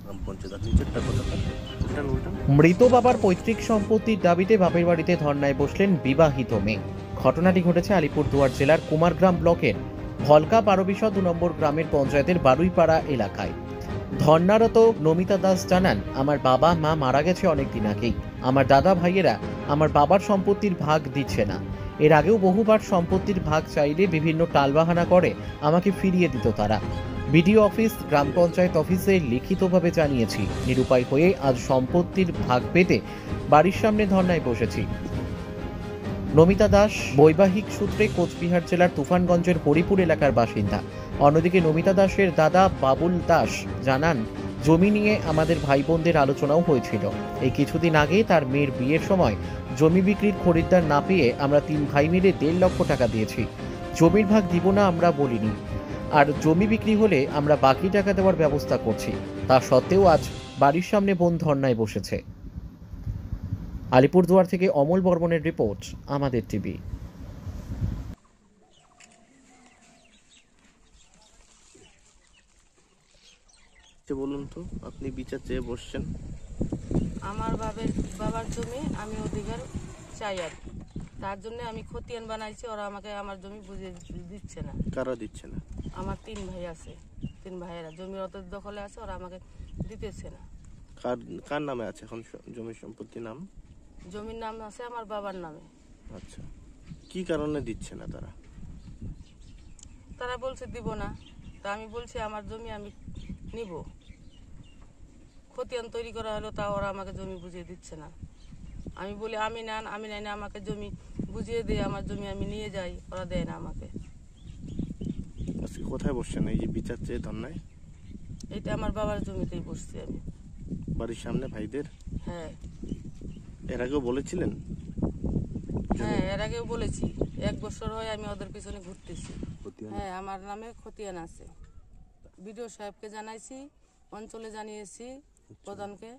গ্রাম পঞ্চায়েত। আর নিচেরটা কোথাকার? উল্টান উল্টান। মৃত বাবার পৈতৃক সম্পত্তির দাবিতে বাপের বাড়িতে ধর্নায় বসলেন বিবাহিত মেয়ে। ঘটনাটি ঘটেছে আলিপুরদুয়ার জেলার কুমারগ্রাম ব্লকের ভলকা পারবিশা 2 নম্বর গ্রামের পঞ্চায়েতের বারুইপাড়া এলাকায়। ধর্নারত নমিতা দাস জানান, আমার বাবা মা মারা গেছে অনেকদিন আগেই। আমার দাদা ভাইয়েরা আমার বাবার সম্পত্তির ভাগ দিচ্ছে না। এর আগেও বহুবার সম্পত্তির ভাগ চাইলে বিভিন্ন টালবাহানা করে আমাকে ফিরিয়ে দিত তারা। বিডিও অফিস, গ্রাম পঞ্চায়েত অফিসে লিখিতভাবে জানিয়েছি। নিরুপায় হয়ে আজ সম্পত্তির ভাগ পেতে বাড়ির সামনে ধর্নায় বসেছি। নমিতা দাস বৈবাহিক সূত্রে কোচবিহার জেলার তুফানগঞ্জের হরিপুর এলাকার বাসিন্দা। অন্যদিকে নমিতা দাসের দাদা বাবুল দাস জানান, জমি নিয়ে আমাদের ভাই বোনদের আলোচনাও হয়েছিল। এই কিছুদিন আগে তার মেয়ের বিয়ের সময় জমি বিক্রির খরিদ্দার না পেয়ে আমরা 3 ভাই মিলে 1.5 লক্ষ টাকা দিয়েছি। জমির ভাগ দিব না আমরা বলিনি, আর জমি বিক্রি হলে আমরা বাকি টাকা দেওয়ার ব্যবস্থা করছি। তা সত্ত্বেও আজ বাড়ির সামনে বোন ধর্নায় বসেছে। আলিপুরদুয়ার থেকে অমল বর্মনের রিপোর্ট, আমাদের টিভি। বলুন তো, আপনি বিচার চেয়ে বসছেন? আমার বাবার জমি আমি অধিকার চাই আর কি। তার জন্য আমি খতিয়ান বানাইছি, ওরা আমাকে আমার জমি বুঝিয়ে দিচ্ছে না। কারা দিচ্ছে না? আমার 3 ভাই আছে, 3 ভাইয়েরা জমির অত দখলে আছে, ওরা আমাকে দিতেছে না। কার কার নামে আছে এখন জমি সম্পত্তি? নাম জমির নাম আছে আমার বাবার নামে। আচ্ছা, কি কারণে দিচ্ছে না তারা? তারা বলছে দিব না। তা আমি বলছি আমার জমি আমি নিব। খতিয়ান তৈরি করা হলো, তা ওরা আমাকে জমি বুঝিয়ে দিচ্ছে না। আমি বলি আমি নাই না, আমাকে জমি বুঝিয়ে দিয়ে আমার জমি আমি নিয়ে যাই, ওরা দেয় না আমাকে। আজকে কোথায় বসছেন এই যে বিচার চেয়ে ধর্নায়? এটা আমার বাবার জমিতেই বসছি আমি। বাড়ির সামনে ভাইদের? হ্যাঁ এর আগেও বলেছিলেন? হ্যাঁ, এর আগেও বলেছি। 1 বছর হয় আমি ওদের পিছনে ঘুরতেছি। হ্যাঁ, আমার নামে খতিয়ান আছে। বিডিও সাহেবকে জানাইছি, অঞ্চলে জানিয়েছি, প্রধানকে।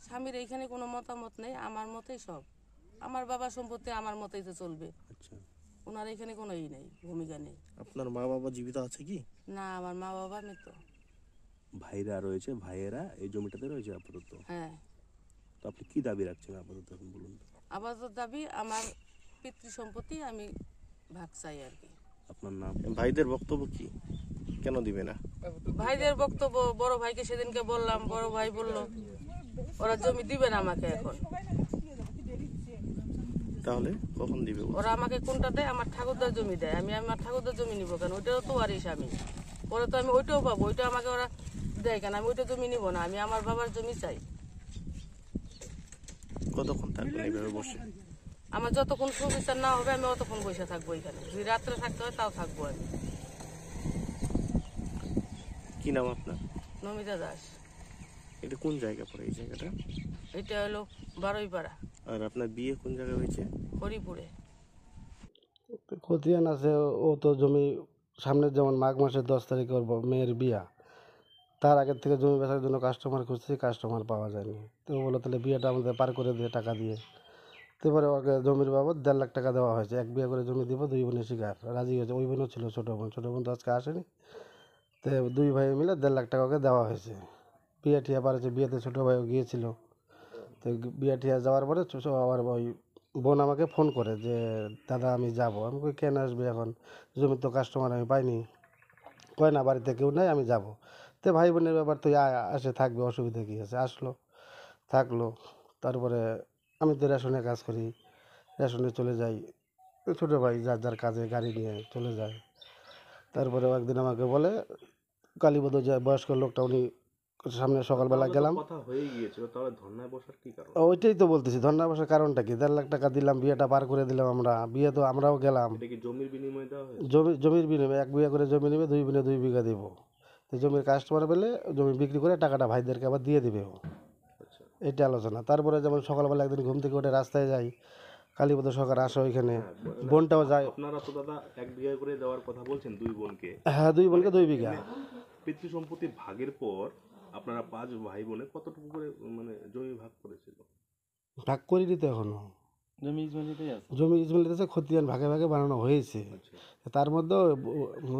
স্বামীর এইখানে কোনো মতামত নেই, আমার মতেই সব। আমার বাবার সম্পত্তি আমার মতেই তো চলবে। ওনার এখানে কোনো নেই, ভূমিকা নেই। আপনার মা বাবা জীবিত আছে কি? না, আমার মা বাবা মৃত। ভাইরা রয়েছে, ভাইয়েরা এই জমিটাতে রয়েছে আপাতত। হ্যাঁ। তো আপনি কি দাবি রাখছেন আপাতত এখন বলুন? আপাতত দাবি আমার পিতৃ সম্পত্তি আমি ভাগ চাই আর কি। আপনার নাম? ভাইদের বক্তব্য কি, কেন দিবে না? ভাইদের বক্তব্য, বড় ভাইকে সেদিনকে বললাম, বড় ভাই বলল ওরা জমি দিবে না আমাকে এখন। তাহলে কখন দিবে? ওরা আমাকে কোনটা দেয়? আমার ঠাকুরদার জমি দেয়। আমি আমার ঠাকুরদার জমি নিব কেন? ওইটাও তো ওয়ারিশ আমি। পরে তো আমি ওইটাও পাবো, ওইটা আমাকে ওরা দেয় কেন? আমি ওইটা জমি নিব না, আমি আমার বাবার জমি চাই। কতক্ষণ থাকবেন এইভাবে বসে? আমার যতক্ষণ সুবিচার না হবে আমি অতক্ষণ বসে থাকবো এখানে। যদি রাত্রে থাকতে হয় তাও থাকবো আমি। কি নাম আপনার? নমিতা দাস। এটা কোন জায়গা পড়ে এই জায়গাটা? এটা হলো বারুইপাড়া। আর আপনার বিয়ে কোন জায়গায় হয়েছে? হরিপুরে। খতিয়ান আছে, ও তো জমি সামনের যেমন মাঘ মাসের 10 তারিখে ওর মেয়ের বিয়া, তার আগের থেকে জমি বেচার জন্য কাস্টমার খুঁজছি, কাস্টমার পাওয়া যায়নি। তো বলো তাহলে বিয়েটা আমাদের পার করে দিয়ে টাকা দিয়ে, তারপরে ওকে জমির বাবদ 1.5 লাখ টাকা দেওয়া হয়েছে। 1 বিয়ে করে জমি দিব, 2 বোনের শিকার রাজি হয়েছে। ওই বোনও ছিল, ছোটো বোন তো আজকে আসেনি। তো 2 ভাই মিলে 1.5 লাখ টাকা ওকে দেওয়া হয়েছে। বিয়ে ঠিয়া পারেছে, বিয়েতে ছোটো ভাইও গিয়েছিল। তো বিয়ে ঠিয়া যাওয়ার পরে আবার ওই বোন আমাকে ফোন করে যে দাদা আমি যাব। আমি কই কেন আসবে এখন, জমির তো কাস্টমার আমি পাইনি। কয় না বাড়িতে কেউ নাই, আমি যাব। তো ভাই বোনের ব্যাপার, তো আসে থাকবে, অসুবিধা কী আছে। আসলো, থাকলো। তারপরে আমি তো রেশনে কাজ করি, রেশনে চলে যাই। ছোটো ভাই যার যার কাজে গাড়ি নিয়ে চলে যায়। তারপরে একদিন আমাকে বলে, কালীপদ যে বয়স্ক লোকটা, উনি সামনে সকালবেলা গেলাম। কথা হয়ে গিয়েছিল, তাহলে ধর্নায় বসার কি কারণ? ওইটাই তো বলতেছি, ধর্নায় বসার কারণটা কি? 1.5 লাখ টাকা দিলাম, বিয়েটা পার করে দিলাম আমরা। বিয়ে তো আমরাও গেলাম। এটা কি জমির বিনিময়ে দেওয়া হয়েছে? জমির বিনিময়ে 1 বিঘা করে জমি নেবে, 2 বোনে 2 বিঘা দেব। তো জমির কাস্টমার পেলে জমি বিক্রি করে টাকাটা ভাইদেরকে আবার দিয়ে দিবে ও। এটা আলোচনা। তারপরে যেমন সকালবেলা একদিন ঘুম থেকে উঠে রাস্তায় যাই, কালীপদ সরকার আসে ওইখানে, বোনটাও যায়। আপনারা তো দাদা 1 বিঘা করে দেওয়ার কথা বলছেন 2 বোনকে। হ্যাঁ, 2 বোনকে 2 বিঘা। পিতৃ সম্পত্তি ভাগের পর আপনারা 5 ভাই বোনে কতটুকু করে মানে জমি ভাগ করেছিল? ভাগ করিনি তো এখনো। জমি ইজমিলিতে খতিয়ান ভাগে ভাগে বানানো হয়েছে। তার মধ্যেও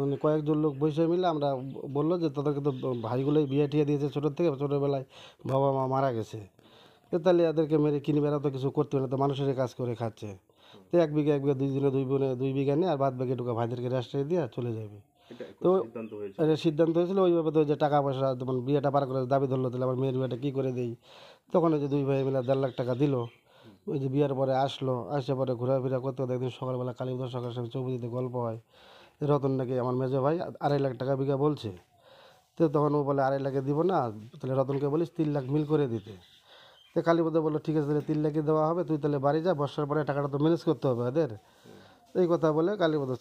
মানে কয়েকজন লোক বসে মিলে আমরা বললো যে তাদেরকে তো ভাইগুলোই বিয়ে টিয়ে দিয়েছে ছোটোর থেকে, ছোটোবেলায় বাবা মা মারা গেছে, তো তাহলে এদেরকে মেরে কিনে বেড়া তো কিছু করতে না, তো মানুষের কাজ করে খাচ্ছে, তো 1 বিঘা 1 বিঘা 2 দিনে 2 বিঘা নিয়ে আর বাদ বাকি ঢুকা ভাইদেরকে রেস্টে দিয়ে চলে যাবে। তো এটা সিদ্ধান্ত হয়েছিল ওইভাবে, তো যে টাকা পয়সা যেমন বিয়েটা পার করে দাবি ধরলো, তাহলে আমার মেয়ের বিয়েটা কী করে দেই, তখন ওই যে 2 ভাই মিলে 1.5 লাখ টাকা দিল। ওই যে বিয়ের পরে আসলো, আসে পরে ঘোরাফেরা করতে করতে একদিন সকালবেলা কালীপূজার সকাল সঙ্গে চৌপতিতে গল্প হয়, রতন নাকি আমার মেজো ভাই 2.5 লাখ টাকা বিঘা বলছে। তো তখন ও বলে 2.5 লাখে দিব না, তাহলে রতনকে বলিস 3 লাখ মিল করে দিতে। তো কালীপূজা বললো ঠিক আছে, তাহলে 3 লাখই দেওয়া হবে, তুই তাহলে বাড়ি যা, বর্ষার পরে টাকাটা তো ম্যানেজ করতে হবে ওদের। এই কথা বলে কালীপূজা